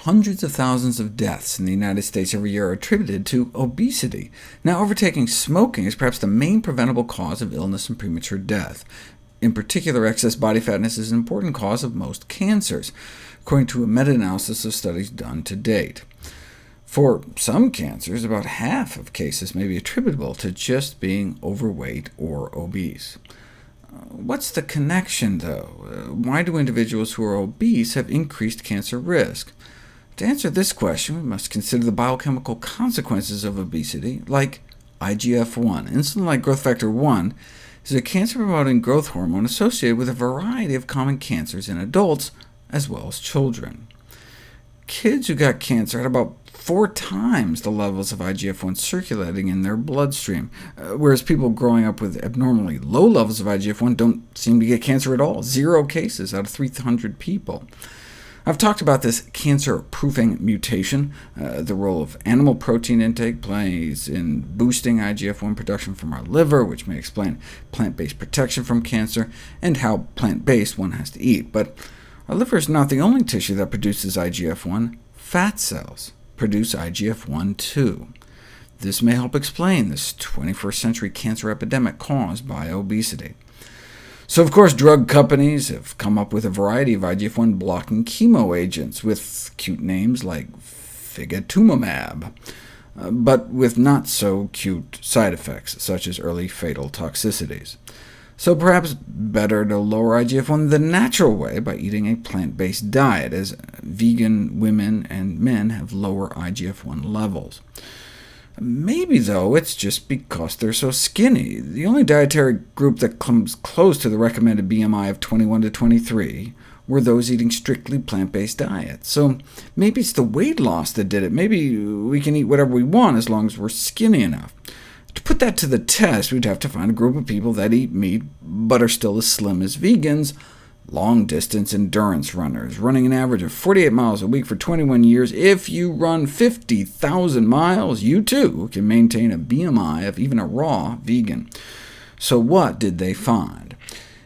hundreds of thousands of deaths in the United States every year are attributed to obesity. Now, overtaking smoking is perhaps the main preventable cause of illness and premature death. In particular, excess body fatness is an important cause of most cancers, according to a meta-analysis of studies done to date. For some cancers, about half of cases may be attributable to just being overweight or obese. What's the connection, though? Why do individuals who are obese have increased cancer risk? To answer this question, we must consider the biochemical consequences of obesity, like IGF-1. Insulin-like growth factor 1 is a cancer-promoting growth hormone associated with a variety of common cancers in adults, as well as children. Kids who got cancer had about 4 times the levels of IGF-1 circulating in their bloodstream, whereas people growing up with abnormally low levels of IGF-1 don't seem to get cancer at all, 0 cases out of 300 people. I've talked about this cancer-proofing mutation. The role of animal protein intake plays in boosting IGF-1 production from our liver, which may explain plant-based protection from cancer, and how plant-based one has to eat. But our liver is not the only tissue that produces IGF-1. Fat cells produce IGF-1 too. This may help explain this 21st century cancer epidemic caused by obesity. So of course, drug companies have come up with a variety of IGF-1 blocking chemo agents, with cute names like figatumumab, but with not-so-cute side effects, such as early fatal toxicities. So perhaps better to lower IGF-1 the natural way by eating a plant-based diet, as vegan women and men have lower IGF-1 levels. Maybe, though, it's just because they're so skinny. The only dietary group that comes close to the recommended BMI of 21 to 23 were those eating strictly plant-based diets. So maybe it's the weight loss that did it. Maybe we can eat whatever we want as long as we're skinny enough. To put that to the test, we'd have to find a group of people that eat meat, but are still as slim as vegans, long-distance endurance runners, running an average of 48 miles a week for 21 years. If you run 50,000 miles, you too can maintain a BMI of even a raw vegan. So what did they find?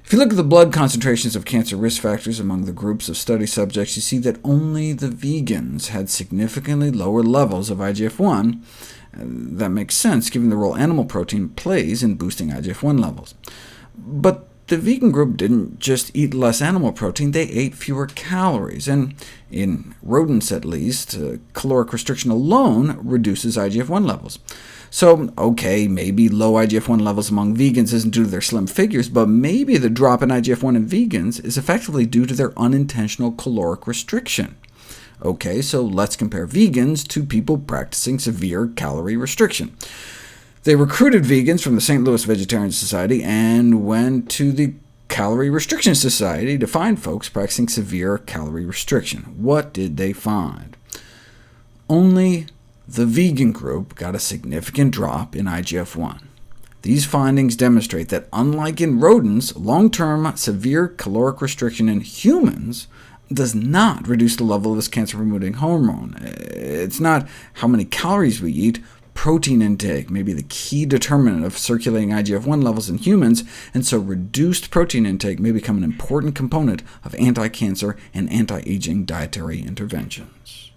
If you look at the blood concentrations of cancer risk factors among the groups of study subjects, you see that only the vegans had significantly lower levels of IGF-1. That makes sense, given the role animal protein plays in boosting IGF-1 levels. But the vegan group didn't just eat less animal protein, they ate fewer calories, and in rodents at least, caloric restriction alone reduces IGF-1 levels. So, OK, maybe low IGF-1 levels among vegans isn't due to their slim figures, but maybe the drop in IGF-1 in vegans is effectively due to their unintentional caloric restriction. OK, so let's compare vegans to people practicing severe calorie restriction. They recruited vegans from the St. Louis Vegetarian Society and went to the Calorie Restriction Society to find folks practicing severe calorie restriction. What did they find? Only the vegan group got a significant drop in IGF-1. These findings demonstrate that, unlike in rodents, long-term severe caloric restriction in humans does not reduce the level of this cancer-promoting hormone. It's not how many calories we eat. Protein intake may be the key determinant of circulating IGF-1 levels in humans, and so reduced protein intake may become an important component of anti-cancer and anti-aging dietary interventions.